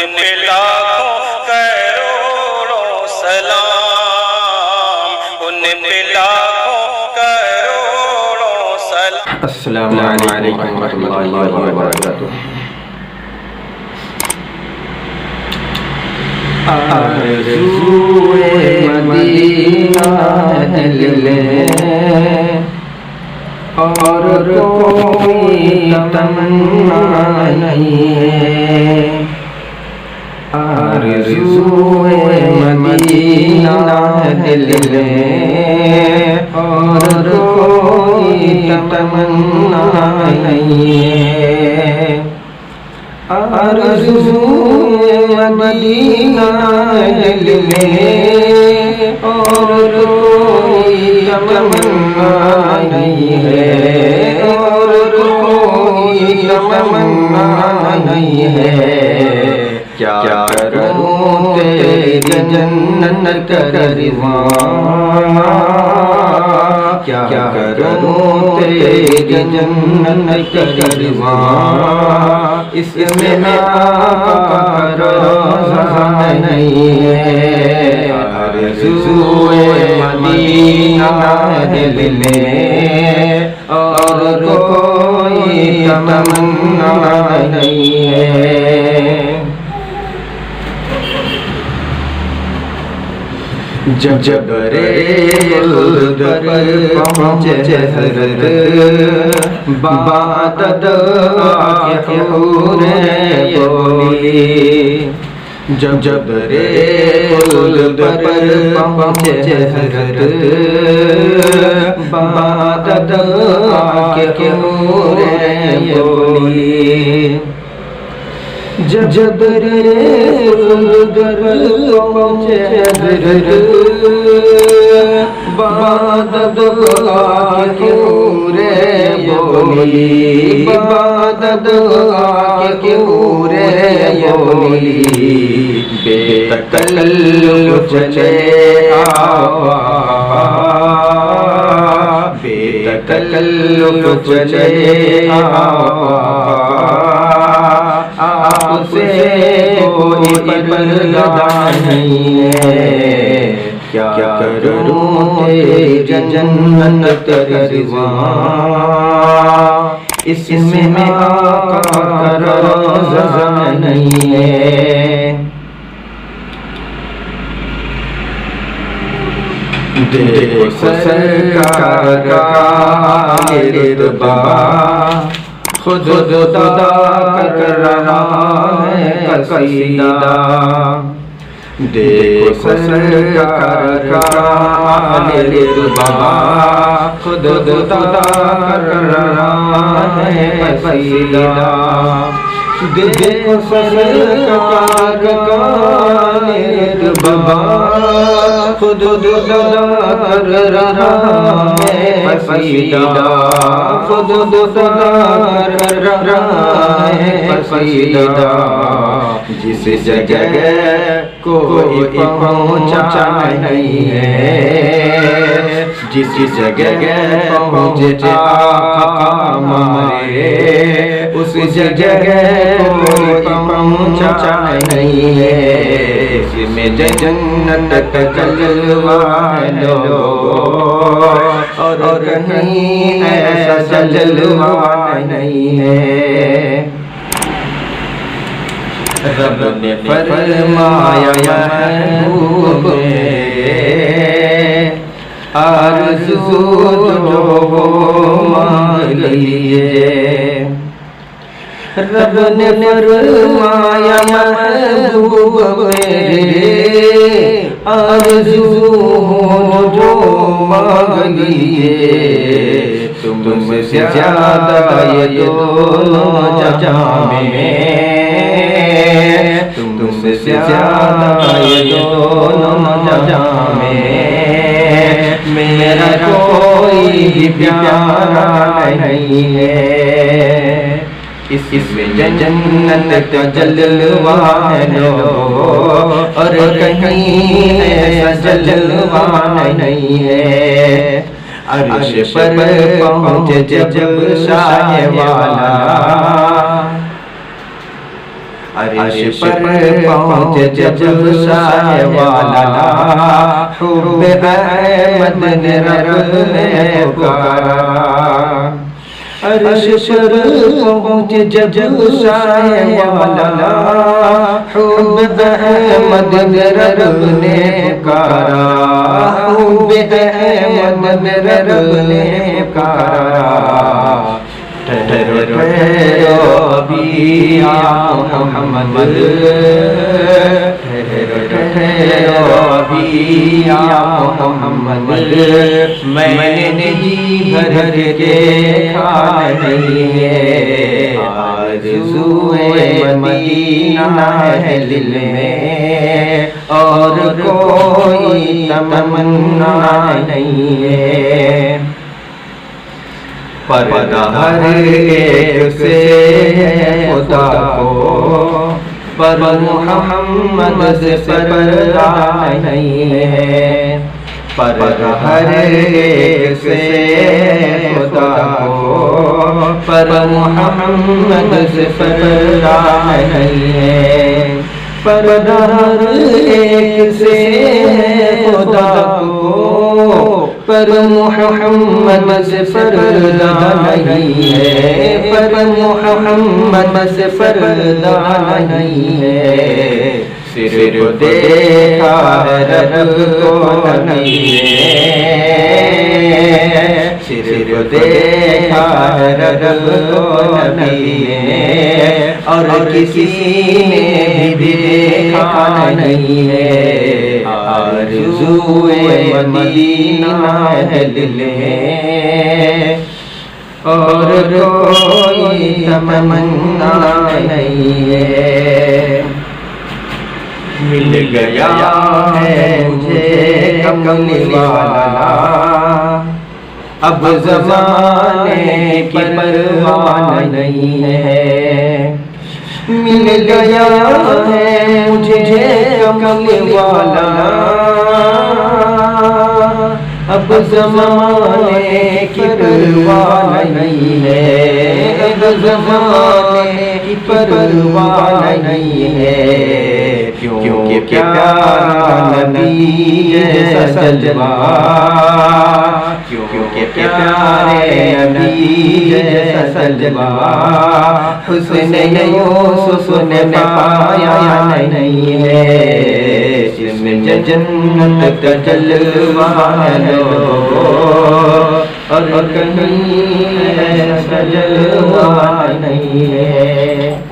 पे लाखों करोड़ों सलाम, उन पे लाखों करोड़ों सलाम। अस्सलामु अलैकुम रहमतुल्लाहि व बरकातुहू। आरज़ूए मदीना ले और कोई तमन्ना नहीं है। आरज़ूए मदीना ले और कोई तमन्ना नहीं है। आरज़ूए मदीना ले और कोई तमन्ना नहीं है, और कोई तमन्ना नहीं है। क्या करूं तेरी जन्नत का रिज़वान, क्या करूं तेरी जन्नत का रिज़वान, इसमें आका रोज़ा नहीं है। आरज़ूए मदीना ले और कोई तमन्ना नहीं है। जब बरेलुदर पहुँचे हज़रत बादद आके हूरे बोली। जब बरेलुदर पहुँचे हज़रत बादद आके हूरे बोली। जब बरेलुदर पहुँचे हज़रत बादद आके हूरे बोली। बादद आके हूरे बोली। बेतकल्लुफ़ चले आवा, बेतकल्लुफ़ चले आवा, आपसे कोई पर्दा नहीं है। क्या करूं तेरी जन्नत का रिज़वान, इसमें आका का रोज़ा नहीं है। देखो सरकार का रुतबा खुद खुदा कर रहा है कसीदा। देखो सरकार का रुतबा खुद खुदा कर रहा है कसीदा। देखो सरकार का रुतबा खुद खुदा कर रहा है कसीदा। खुद खुदा कर रहा है कसीदा। जिस जगह कोई पहुँचा नहीं है, जिस जगह पहुँचे आका हमारे, उस जगह कोई पहुँचा नहीं है। इसमें जन्नत का जलवा है और कहीं ऐसा जलवा नहीं है। रब ने फरमाया महबूब आरज़ू जो मांग लीजिए। रब ने फरमाया महबूब मेरे आरज़ू जो मांग लीजिए। तुमसे ज़्यादा ये दोनों जहां में, तुमसे ज़्यादा ये दोनों जहां में मेरा कोई भी प्यारा नहीं है। इसमें जन्नत का जलवा है और कहीं ऐसा जलवा नहीं है। अर्श पर पहुँचे जब शाह वाला, अर्श पर पहुँचे जब साए वाला, हुब्बे अहमद ने रब ने पुकारा। अर्श पर पहुँचे जब साए वाला, हुब्बे अहमद ने रब ने पुकारा। हुब्बे अहमद ने रब ने पुकारा। ठहरो ठहरो अभी या मोहम्मद, ठहरो ठहरो अभी या मोहम्मद, मैंने जी भर के खाना नहीं है। आरज़ूए मदीना है दिल में, और कोई तमन्ना नहीं है। पर्दा हर एक से खुदा को, पर मोहम्मद से पर्दा नहीं है। पर्दा हर एक से खुदा को, पर मोहम्मद से पर्दा नहीं है। पर्दा हर एक से खुदा को, पर मोहम्मद से पर्दा नहीं है। पर मोहम्मद से पर्दा नहीं है। सिर्फ देखा रब को नहीं है। सिर्फ देखा रब को नहीं है, और किसी ने भी देखा नहीं है। आरज़ूए मदीना है दिल में, और कोई तमन्ना नहीं है। मिल गया है मुझे कमली वाला, अब ज़माने की परवाह नहीं है। मिल गया है मुझे कमली वाला, अब ज़माने की परवाह नहीं है। अब ज़माने की परवाह नहीं है। क्योंकि प्यारा नबी जैसा जलवा, क्योंकि प्यारे नबी जैसा जलवा हुस्न यूसुफ ने पाया नहीं है। इसमें जन्नत का जलवा है और कहीं ऐसा जलवा नहीं है।